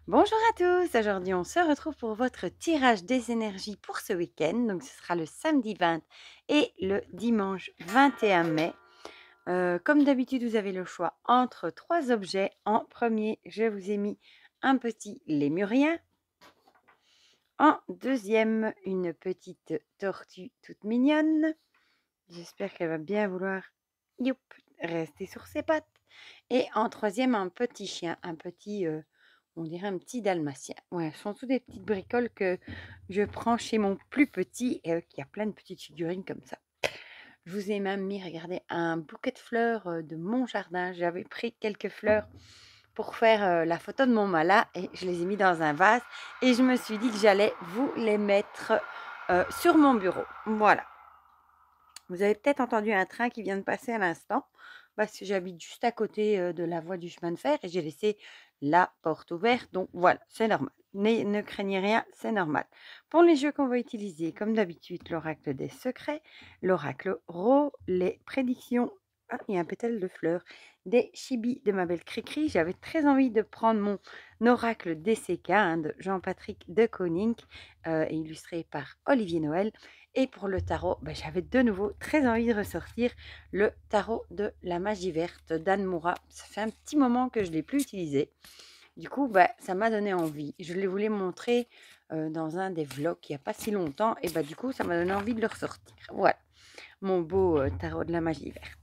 Bonjour à tous, aujourd'hui on se retrouve pour votre tirage des énergies pour ce week-end. Donc ce sera le samedi 20 et le dimanche 21 mai. Comme d'habitude, vous avez le choix entre trois objets. En premier, je vous ai mis un petit lémurien. En deuxième, une petite tortue toute mignonne. J'espère qu'elle va bien vouloir youp, rester sur ses pattes. Et en troisième, un petit chien, on dirait un petit dalmatien. Ouais, ce sont toutes des petites bricoles que je prends chez mon plus petit, qui a plein de petites figurines comme ça. Je vous ai même mis, regardez, un bouquet de fleurs de mon jardin. J'avais pris quelques fleurs pour faire la photo de mon mala et je les ai mis dans un vase et je me suis dit que j'allais vous les mettre sur mon bureau. Voilà. Vous avez peut-être entendu un train qui vient de passer à l'instant, parce que j'habite juste à côté de la voie du chemin de fer et j'ai laissé la porte ouverte. Donc voilà, c'est normal. Ne craignez rien, c'est normal. Pour les jeux qu'on va utiliser, comme d'habitude, l'oracle des secrets, l'oracle Ro, les prédictions. Ah, il y a un pétale de fleurs. Des chibis de ma belle Cricri. J'avais très envie de prendre mon oracle DCK de Jean-Patrick de Koning, illustré par Olivier Noël. Et pour le tarot, j'avais de nouveau très envie de ressortir le tarot de la magie verte d'Anne Moura. Ça fait un petit moment que je ne l'ai plus utilisé. Du coup, ça m'a donné envie. Je les voulais montrer dans un des vlogs il n'y a pas si longtemps. Et du coup, ça m'a donné envie de le ressortir. Voilà, mon beau tarot de la magie verte.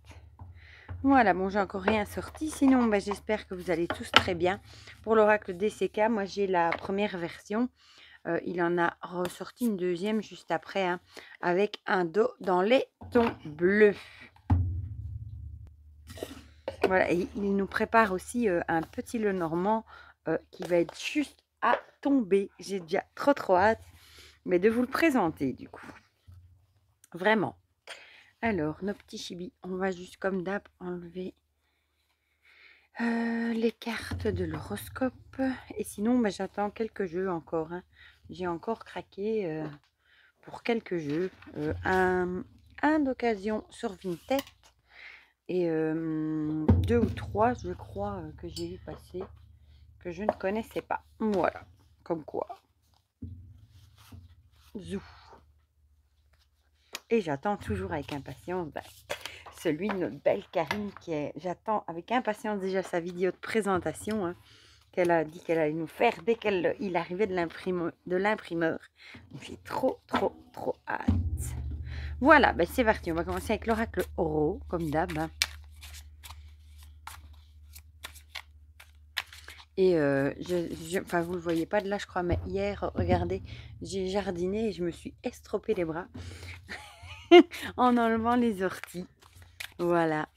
Voilà, bon, j'ai encore rien sorti. Sinon, j'espère que vous allez tous très bien. Pour l'oracle DCK, moi, j'ai la première version. Il en a ressorti une deuxième juste après, hein, avec un dos dans les tons bleus. Voilà, et il nous prépare aussi un petit Lenormand qui va être juste à tomber. J'ai déjà trop hâte, mais de vous le présenter du coup. Vraiment. Alors, nos petits chibis, on va juste comme d'hab enlever les cartes de l'horoscope. Et sinon, j'attends quelques jeux encore, hein. J'ai encore craqué pour quelques jeux. Un d'occasion sur Vinted et deux ou trois, je crois, que j'ai vu passer, que je ne connaissais pas. Voilà, comme quoi. Zou. Et j'attends toujours avec impatience celui de notre belle Karine j'attends avec impatience déjà sa vidéo de présentation, hein, qu'elle a dit qu'elle allait nous faire dès qu'il arrivait de l'imprimeur. J'ai trop hâte. Voilà, c'est parti. On va commencer avec l'oracle Oro, comme d'hab. Et enfin, vous ne le voyez pas de là, je crois, mais hier, regardez, j'ai jardiné et je me suis estropé les bras en enlevant les orties. Voilà.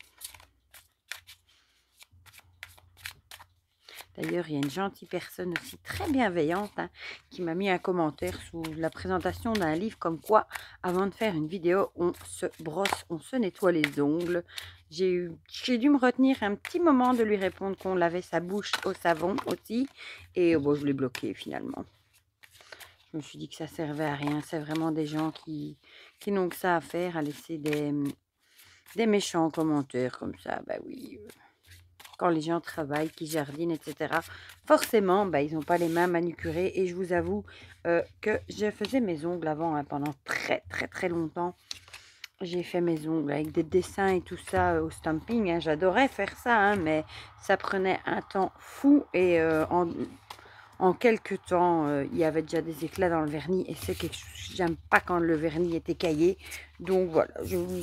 D'ailleurs, il y a une gentille personne aussi très bienveillante, hein, qui m'a mis un commentaire sous la présentation d'un livre comme quoi, avant de faire une vidéo, on se brosse, on se nettoie les ongles. J'ai dû me retenir un petit moment de lui répondre qu'on lavait sa bouche au savon aussi. Et je l'ai bloqué finalement. Je me suis dit que ça servait à rien. C'est vraiment des gens qui n'ont que ça à faire, à laisser des méchants commentaires comme ça. Oui, quand les gens travaillent, qui jardinent, etc. Forcément, ils n'ont pas les mains manucurées. Et je vous avoue que je faisais mes ongles avant, hein, pendant très longtemps. J'ai fait mes ongles avec des dessins et tout ça au stamping, hein. J'adorais faire ça, hein, mais ça prenait un temps fou. Et en quelques temps, il y avait déjà des éclats dans le vernis. Et c'est quelque chose que j'aime pas quand le vernis est écaillé. Donc voilà,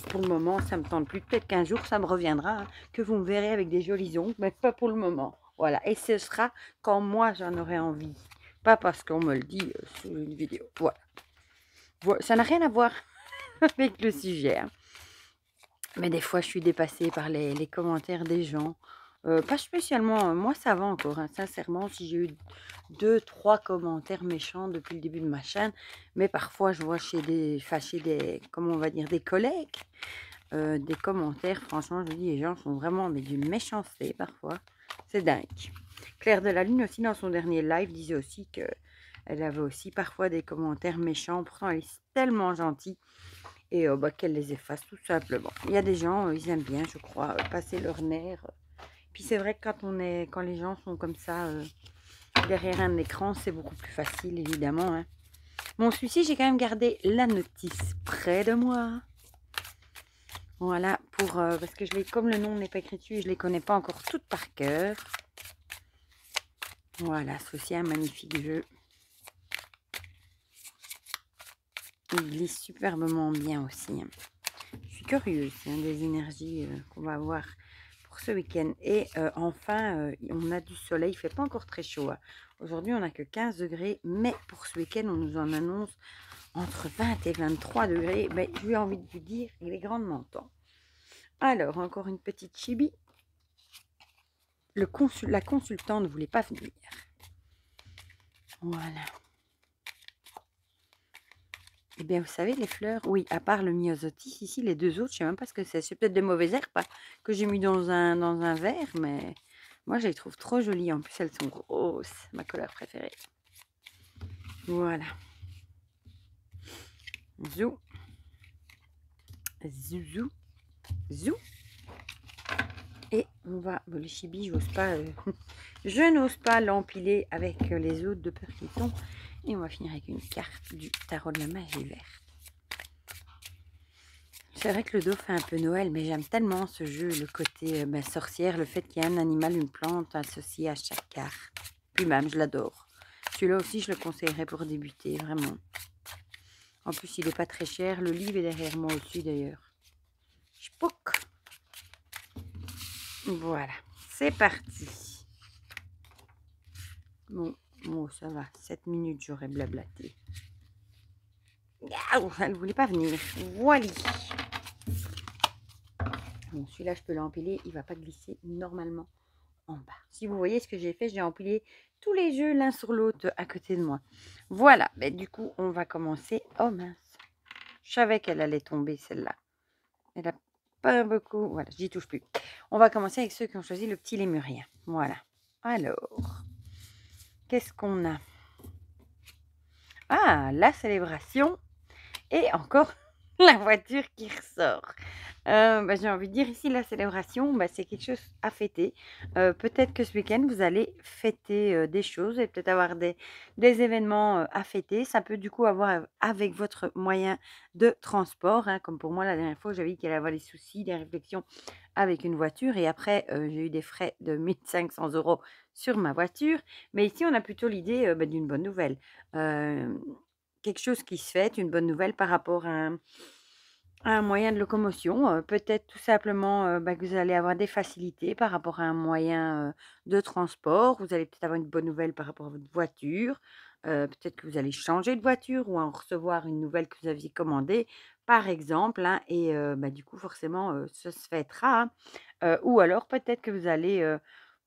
pour le moment, ça me tente plus. Peut-être qu'un jour, ça me reviendra, hein, que vous me verrez avec des jolis ongles, mais pas pour le moment. Voilà, et ce sera quand moi, j'en aurai envie. Pas parce qu'on me le dit sur une vidéo. Voilà. Ça n'a rien à voir avec le sujet, hein. Mais des fois, je suis dépassée par les commentaires des gens. Pas spécialement, moi ça va encore, hein, sincèrement, si j'ai eu 2-3 commentaires méchants depuis le début de ma chaîne, mais parfois je vois chez des, comment on va dire, des collègues, des commentaires, franchement, je dis, les gens sont vraiment d'une méchanceté parfois, c'est dingue. Claire de la Lune aussi, dans son dernier live, disait aussi que elle avait aussi parfois des commentaires méchants, pourtant elle est tellement gentille, et qu'elle les efface tout simplement. Il y a des gens, ils aiment bien, je crois, passer leur nerf. Puis c'est vrai que quand les gens sont comme ça, derrière un écran, c'est beaucoup plus facile, évidemment, hein. Bon, celui-ci, j'ai quand même gardé la notice près de moi. Voilà, parce que comme le nom n'est pas écrit dessus, je ne les connais pas encore toutes par cœur. Voilà, c'est aussi un magnifique jeu. Il glisse superbement bien aussi, hein. Je suis curieuse des énergies qu'on va avoir pour ce week-end. Et enfin, on a du soleil, il ne fait pas encore très chaud, hein. Aujourd'hui, on n'a que 15 degrés, mais pour ce week-end, on nous en annonce entre 20 et 23 degrés. Ben, je lui ai envie de vous dire, il est grandement temps. Alors, encore une petite chibi. La consultante ne voulait pas venir. Voilà. Eh bien, vous savez, les fleurs, oui, à part le myosotis, ici, les deux autres, je ne sais même pas ce que c'est. C'est peut-être des mauvaises herbes que j'ai mis dans un verre, mais moi, je les trouve trop jolies. En plus, elles sont roses, ma couleur préférée. Voilà. Zou. Zouzou. Zou. Et on va, le chibi, j'ose pas, je n'ose pas l'empiler avec les autres de peur qu'ils tombent. Et on va finir avec une carte du tarot de la magie verte. C'est vrai que le dos fait un peu Noël, mais j'aime tellement ce jeu, le côté sorcière, le fait qu'il y ait un animal, une plante associée à chaque carte. Puis même, je l'adore. Celui-là aussi, je le conseillerais pour débuter, vraiment. En plus, il n'est pas très cher. Le livre est derrière moi au-dessus, d'ailleurs. Spouk. Voilà, c'est parti. Bon, ça va. 7 minutes, j'aurais blablaté. Elle ne voulait pas venir. Voilà. Bon, celui-là, je peux l'empiler. Il ne va pas glisser normalement en bas. Si vous voyez ce que j'ai fait, j'ai empilé tous les jeux l'un sur l'autre à côté de moi. Voilà. Mais du coup, on va commencer. Oh mince. Je savais qu'elle allait tomber, celle-là. Elle a pas beaucoup. Voilà, j'y touche plus. On va commencer avec ceux qui ont choisi le petit lémurien. Voilà. Alors, qu'est-ce qu'on a? Ah, la célébration. Et encore la voiture qui ressort. J'ai envie de dire ici, la célébration, c'est quelque chose à fêter. Peut-être que ce week-end, vous allez fêter des choses et peut-être avoir des événements à fêter. Ça peut du coup avoir avec votre moyen de transport, hein, comme pour moi la dernière fois, j'avais dit qu'il allait avoir des soucis, des réflexions avec une voiture. Et après, j'ai eu des frais de 1 500 € sur ma voiture. Mais ici, on a plutôt l'idée d'une bonne nouvelle. Quelque chose qui se fête, une bonne nouvelle par rapport à un moyen de locomotion. Peut-être tout simplement que vous allez avoir des facilités par rapport à un moyen de transport. Vous allez peut-être avoir une bonne nouvelle par rapport à votre voiture. Peut-être que vous allez changer de voiture ou en recevoir une nouvelle que vous aviez commandée, par exemple, hein, et du coup, forcément, ça se fêtera, hein. Ou alors peut-être que vous allez,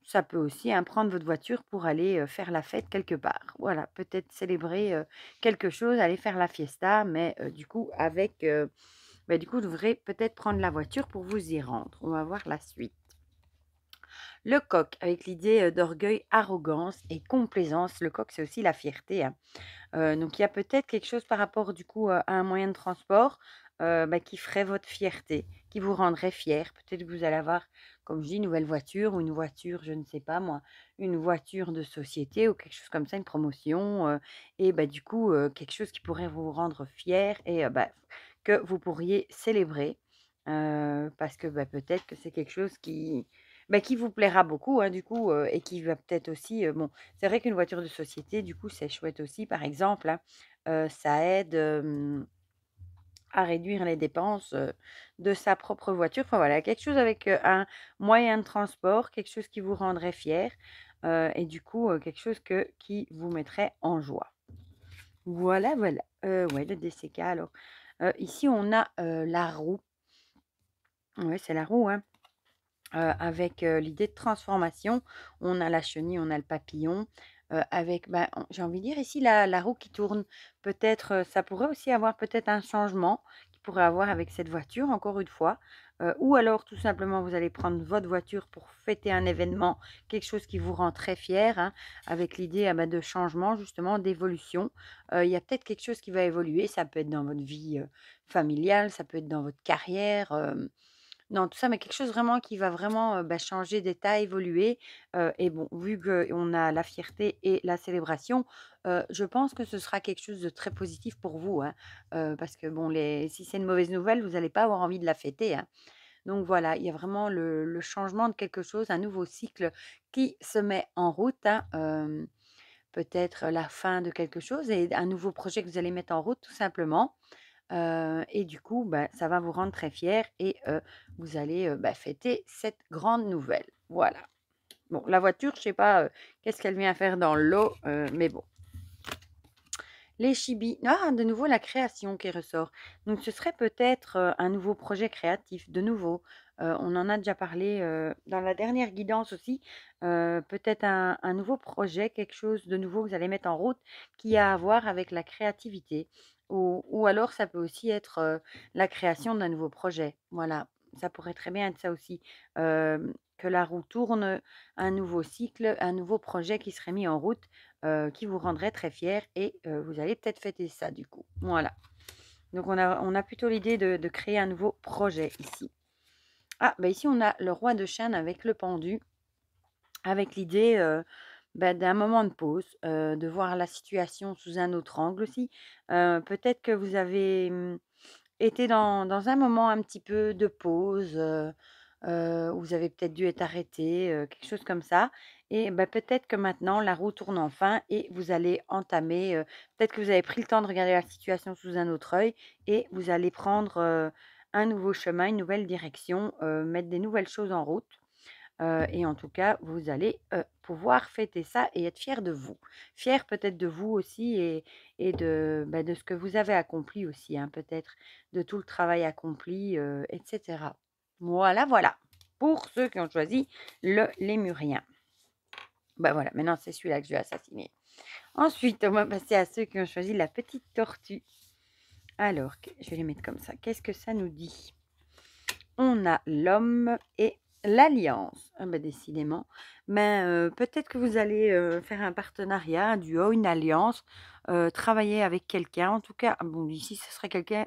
ça peut aussi, hein, prendre votre voiture pour aller faire la fête quelque part. Voilà, peut-être célébrer quelque chose, aller faire la fiesta, mais du coup, avec du coup, vous devrez peut-être prendre la voiture pour vous y rendre. On va voir la suite. Le coq, avec l'idée d'orgueil, arrogance et complaisance. Le coq, c'est aussi la fierté, hein. Donc, il y a peut-être quelque chose par rapport, du coup, à un moyen de transport qui ferait votre fierté, qui vous rendrait fier. Peut-être que vous allez avoir, comme je dis, une nouvelle voiture ou une voiture, je ne sais pas moi, une voiture de société ou quelque chose comme ça, une promotion. Et du coup, quelque chose qui pourrait vous rendre fier et que vous pourriez célébrer. Parce que peut-être que c'est quelque chose qui vous plaira beaucoup, hein, du coup, et qui va peut-être aussi, bon, c'est vrai qu'une voiture de société, du coup, c'est chouette aussi, par exemple, hein, ça aide à réduire les dépenses de sa propre voiture. Enfin voilà, quelque chose avec un moyen de transport, quelque chose qui vous rendrait fier, et du coup, quelque chose qui vous mettrait en joie. Voilà, voilà. Ouais, le DCK, alors. Ici, on a la roue. Ouais, c'est la roue, hein. Avec l'idée de transformation. On a la chenille, on a le papillon, avec, j'ai envie de dire ici la roue qui tourne. Peut-être, ça pourrait aussi avoir peut-être un changement qu'il pourrait avoir avec cette voiture, encore une fois. Ou alors tout simplement vous allez prendre votre voiture pour fêter un événement, quelque chose qui vous rend très fier, hein, avec l'idée de changement justement, d'évolution. Il y a peut-être quelque chose qui va évoluer, ça peut être dans votre vie familiale, ça peut être dans votre carrière. Non, tout ça, mais quelque chose vraiment qui va vraiment, changer d'état, évoluer, et bon, vu qu'on a la fierté et la célébration, je pense que ce sera quelque chose de très positif pour vous, hein, parce que bon, les si c'est une mauvaise nouvelle, vous n'allez pas avoir envie de la fêter, hein. Donc voilà, il y a vraiment le changement de quelque chose, un nouveau cycle qui se met en route, hein, peut-être la fin de quelque chose et un nouveau projet que vous allez mettre en route tout simplement. Et du coup, bah, ça va vous rendre très fiers et vous allez, fêter cette grande nouvelle. Voilà. Bon, la voiture, je sais pas, qu'est-ce qu'elle vient faire dans l'eau, mais bon. Les chibis. Ah, de nouveau la création qui ressort. Donc ce serait peut-être, un nouveau projet créatif, de nouveau. On en a déjà parlé, dans la dernière guidance aussi. Peut-être un nouveau projet, quelque chose de nouveau que vous allez mettre en route qui a à voir avec la créativité. Ou alors ça peut aussi être, la création d'un nouveau projet. Voilà, ça pourrait très bien être ça aussi. Que la roue tourne, un nouveau cycle, un nouveau projet qui serait mis en route qui vous rendrait très fiers et vous allez peut-être fêter ça du coup. Voilà. Donc on a plutôt l'idée de créer un nouveau projet ici. Ah, bah ici on a le roi de chêne avec le pendu, avec l'idée d'un moment de pause, de voir la situation sous un autre angle aussi. Peut-être que vous avez été dans un moment un petit peu de pause, où vous avez peut-être dû être arrêté, quelque chose comme ça et bah, peut-être que maintenant la roue tourne enfin et vous allez entamer, peut-être que vous avez pris le temps de regarder la situation sous un autre œil et vous allez prendre, un nouveau chemin, une nouvelle direction, mettre des nouvelles choses en route. Et en tout cas, vous allez, pouvoir fêter ça et être fiers de vous. Fiers peut-être de vous aussi et de ce que vous avez accompli aussi, hein, peut-être de tout le travail accompli, et cetera. Voilà, voilà, pour ceux qui ont choisi le lémurien. Bah, voilà, maintenant c'est celui-là que je vais assassiner. Ensuite, on va passer à ceux qui ont choisi la petite tortue. Alors, je vais les mettre comme ça. Qu'est-ce que ça nous dit? On a l'homme et l'alliance. Ah bah, décidément. Mais peut-être que vous allez, faire un partenariat, un duo, une alliance, travailler avec quelqu'un. En tout cas, bon, ici, ce serait quelqu'un,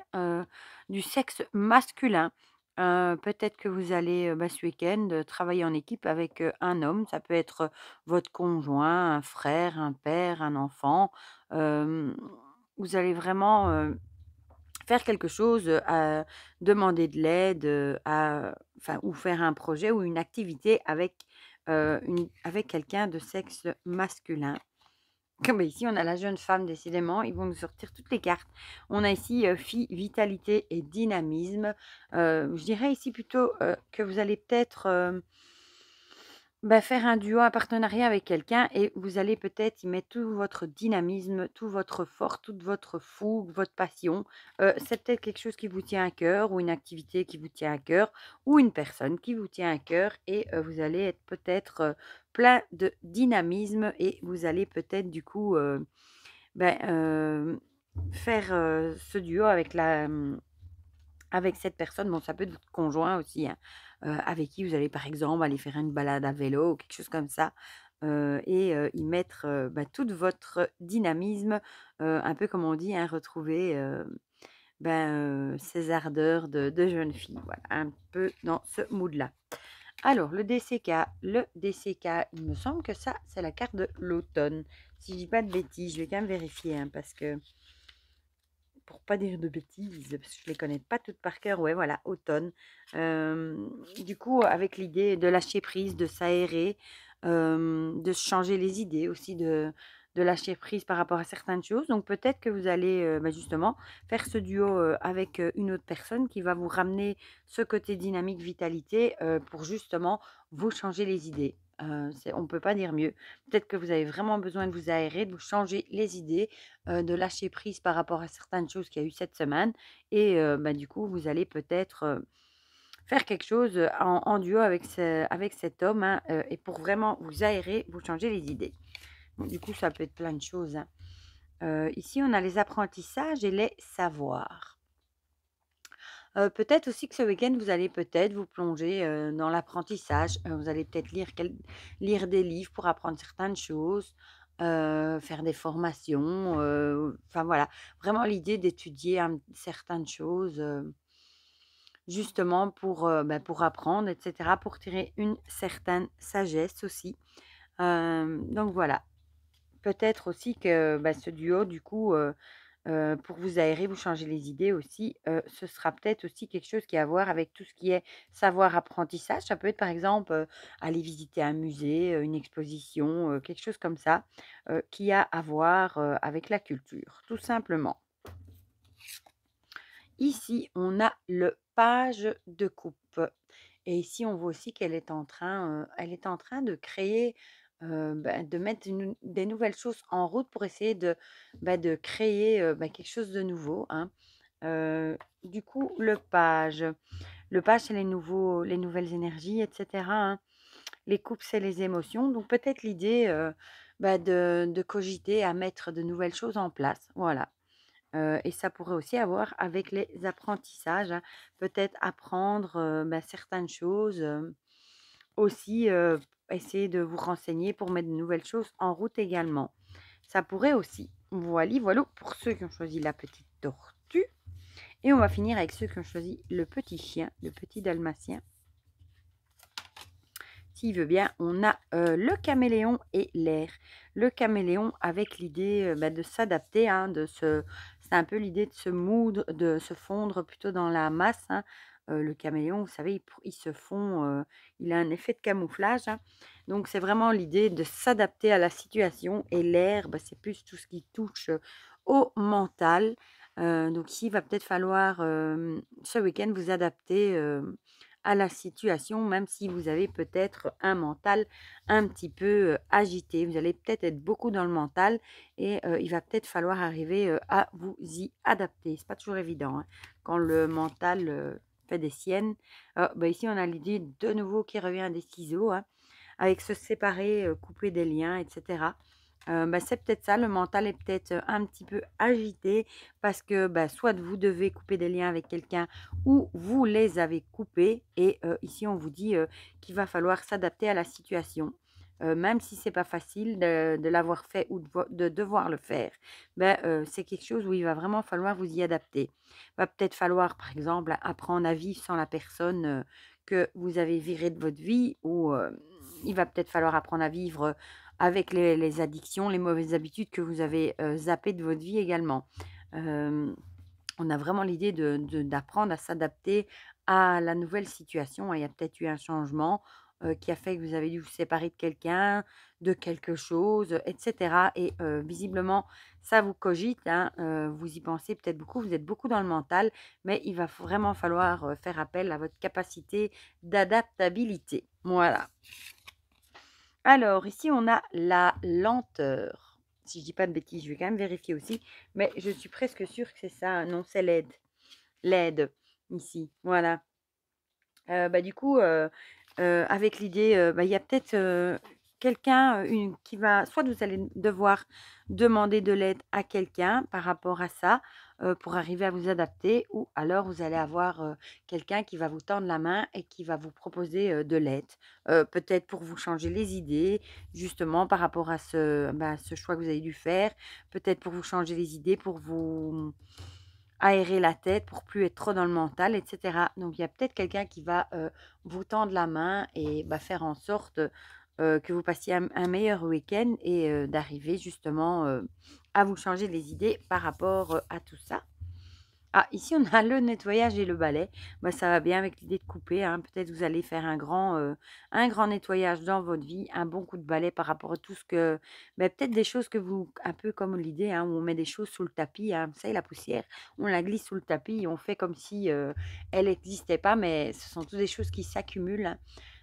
du sexe masculin. Peut-être que vous allez, ce week-end, travailler en équipe avec, un homme. Ça peut être, votre conjoint, un frère, un père, un enfant. Hem, Vous allez vraiment, faire quelque chose, à demander de l'aide, à enfin ou faire un projet ou une activité avec quelqu'un de sexe masculin. Comme ici, on a la jeune femme, décidément, ils vont nous sortir toutes les cartes. On a ici, fille, vitalité et dynamisme. Je dirais ici plutôt, que vous allez peut-être, faire un duo, un partenariat avec quelqu'un et vous allez peut-être y mettre tout votre dynamisme, tout votre force, toute votre fougue, votre passion. C'est peut-être quelque chose qui vous tient à cœur ou une activité qui vous tient à cœur ou une personne qui vous tient à cœur et vous allez être peut-être, plein de dynamisme et vous allez peut-être du coup, ben, faire, ce duo avec cette personne. Bon, ça peut être votre conjoint aussi, hein, avec qui vous allez, par exemple, aller faire une balade à vélo ou quelque chose comme ça, et y mettre, tout votre dynamisme, un peu comme on dit, hein, retrouver, ses ardeurs de jeune fille. Voilà, un peu dans ce mood-là. Alors le DCK, il me semble que ça, c'est la carte de l'automne. Si je dis pas de bêtises, je vais quand même vérifier, hein, parce que pour pas dire de bêtises, parce que je les connais pas toutes par cœur. Ouais, voilà, automne. Du coup, avec l'idée de lâcher prise, de s'aérer, de se changer les idées aussi, de lâcher prise par rapport à certaines choses. Donc peut-être que vous allez justement faire ce duo avec une autre personne qui va vous ramener ce côté dynamique, vitalité pour justement vous changer les idées. On ne peut pas dire mieux. Peut-être que vous avez vraiment besoin de vous aérer, de vous changer les idées, de lâcher prise par rapport à certaines choses qu'il y a eu cette semaine et du coup, vous allez peut-être, faire quelque chose, en duo avec cet homme, hein, et pour vraiment vous aérer, vous changer les idées. Bon, du coup, ça peut être plein de choses, hein. Ici, on a les apprentissages et les savoirs. Peut-être aussi que ce week-end, vous allez peut-être vous plonger, dans l'apprentissage. Vous allez peut-être lire des livres pour apprendre certaines choses, faire des formations, enfin voilà. Vraiment l'idée d'étudier certaines choses, justement pour apprendre, etc., pour tirer une certaine sagesse aussi. Donc voilà, peut-être aussi que ce duo, du coup, pour vous aérer, vous changer les idées aussi, ce sera peut-être aussi quelque chose qui a à voir avec tout ce qui est savoir-apprentissage. Ça peut être, par exemple, aller visiter un musée, une exposition, quelque chose comme ça, qui a à voir, avec la culture, tout simplement. Ici, on a le page de coupe et ici, on voit aussi qu'elle est en train, de créer, de mettre des nouvelles choses en route pour essayer de créer, quelque chose de nouveau, hein. Du coup, le page, c'est les nouvelles énergies, et cetera, hein. Les coupes, c'est les émotions. Donc peut-être l'idée, de cogiter à mettre de nouvelles choses en place. Voilà. Et ça pourrait aussi avoir avec les apprentissages, hein. Peut-être apprendre, certaines choses, aussi, essayer de vous renseigner pour mettre de nouvelles choses en route également. Ça pourrait aussi. Voilà pour ceux qui ont choisi la petite tortue. Et on va finir avec ceux qui ont choisi le petit chien, le petit dalmatien. S'il veut bien, on a le caméléon et l'air. Le caméléon avec l'idée de s'adapter, hein, c'est un peu l'idée de se moudre, de se fondre plutôt dans la masse, hein. Le caméléon, vous savez, il se fond, il a un effet de camouflage, hein. Donc c'est vraiment l'idée de s'adapter à la situation. Et l'air, c'est plus tout ce qui touche au mental. Donc il va peut-être falloir ce week-end vous adapter à la situation, même si vous avez peut-être un mental un petit peu agité. Vous allez peut-être être beaucoup dans le mental et il va peut-être falloir arriver à vous y adapter. C'est pas toujours évident, hein, quand le mental fait des siennes. Ici, on a l'idée de nouveau qui revient des ciseaux, hein, avec se séparer, couper des liens, etc. C'est peut-être ça, le mental est peut-être un petit peu agité parce que soit vous devez couper des liens avec quelqu'un ou vous les avez coupés et ici on vous dit qu'il va falloir s'adapter à la situation. Même si c'est pas facile de l'avoir fait ou de devoir le faire, c'est quelque chose où il va vraiment falloir vous y adapter. Va peut-être falloir, par exemple, apprendre à vivre sans la personne que vous avez virée de votre vie ou il va peut-être falloir apprendre à vivre avec les addictions, les mauvaises habitudes que vous avez zappées de votre vie également. On a vraiment l'idée d'apprendre à s'adapter à la nouvelle situation. Il y a peut-être eu un changement qui a fait que vous avez dû vous séparer de quelqu'un, de quelque chose, etc. Et visiblement, ça vous cogite, hein, vous y pensez peut-être beaucoup, vous êtes beaucoup dans le mental, mais il va vraiment falloir faire appel à votre capacité d'adaptabilité. Voilà. Alors, ici, on a la lenteur. Si je dis pas de bêtises, je vais quand même vérifier aussi. Mais je suis presque sûre que c'est ça. Non, c'est l'aide. L'aide, ici. Voilà. Du coup, avec l'idée, il y a peut-être quelqu'un qui va, soit vous allez devoir demander de l'aide à quelqu'un par rapport à ça, pour arriver à vous adapter, ou alors vous allez avoir quelqu'un qui va vous tendre la main et qui va vous proposer de l'aide. Peut-être pour vous changer les idées, justement par rapport à ce choix que vous avez dû faire, peut-être pour vous changer les idées, pour vous aérer la tête pour plus être trop dans le mental, et cetera. Donc il y a peut-être quelqu'un qui va, vous tendre la main et faire en sorte, que vous passiez un meilleur week-end et d'arriver justement, à vous changer les idées par rapport, à tout ça. Ah, ici, on a le nettoyage et le balai. Ça va bien avec l'idée de couper, hein. Peut-être vous allez faire un grand nettoyage dans votre vie, un bon coup de balai par rapport à tout ce que peut-être des choses que vous un peu comme l'idée, hein, où on met des choses sous le tapis, hein. Vous savez, la poussière, on la glisse sous le tapis et on fait comme si, elle n'existait pas, mais ce sont toutes des choses qui s'accumulent, hein.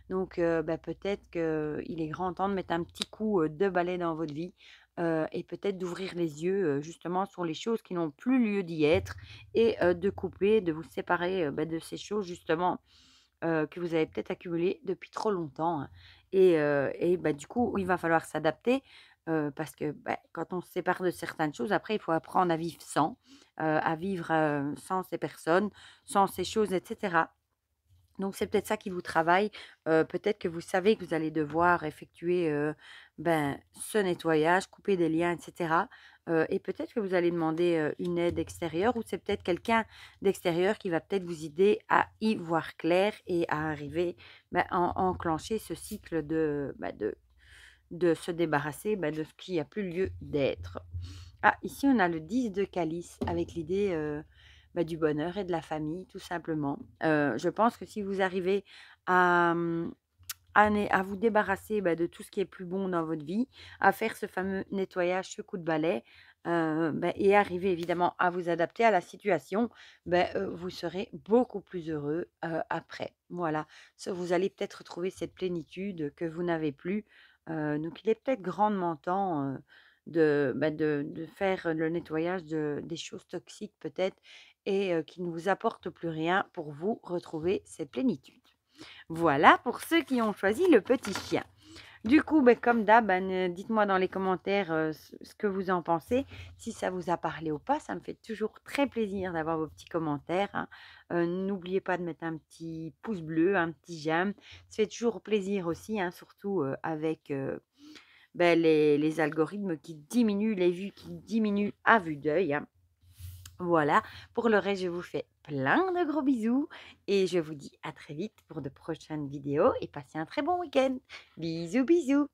Donc peut-être qu'il est grand temps de mettre un petit coup, de balai dans votre vie, et peut-être d'ouvrir les yeux, justement sur les choses qui n'ont plus lieu d'y être et de couper, de vous séparer, de ces choses justement, que vous avez peut-être accumulées depuis trop longtemps, hein. Et du coup, il va falloir s'adapter, parce que, quand on se sépare de certaines choses, après il faut apprendre à vivre sans, à vivre, sans ces personnes, sans ces choses, et cetera. Donc c'est peut-être ça qui vous travaille. Peut-être que vous savez que vous allez devoir effectuer, ce nettoyage, couper des liens et cetera. Et peut-être que vous allez demander, une aide extérieure ou c'est peut-être quelqu'un d'extérieur qui va peut-être vous aider à y voir clair et à arriver, à enclencher ce cycle de se débarrasser, de ce qui a plus lieu d'être. Ah, ici, on a le 10 de calice avec l'idée, du bonheur et de la famille, tout simplement. Je pense que si vous arrivez à, à vous débarrasser, de tout ce qui est plus bon dans votre vie, à faire ce fameux nettoyage, ce coup de balai, et arriver évidemment à vous adapter à la situation, vous serez beaucoup plus heureux, après. Voilà, vous allez peut-être retrouver cette plénitude que vous n'avez plus. Donc il est peut-être grandement temps, de faire le nettoyage des choses toxiques peut-être et qui ne vous apportent plus rien pour vous retrouver cette plénitude. Voilà pour ceux qui ont choisi le petit chien. Du coup, comme d'hab, dites-moi dans les commentaires ce que vous en pensez, si ça vous a parlé ou pas. Ça me fait toujours très plaisir d'avoir vos petits commentaires, hein. N'oubliez pas de mettre un petit pouce bleu, un petit j'aime. Ça fait toujours plaisir aussi, hein, surtout avec les algorithmes qui diminuent, les vues qui diminuent à vue d'œil, hein. Voilà, pour le reste, je vous fais plein de gros bisous et je vous dis à très vite pour de prochaines vidéos et passez un très bon week-end. Bisous, bisous.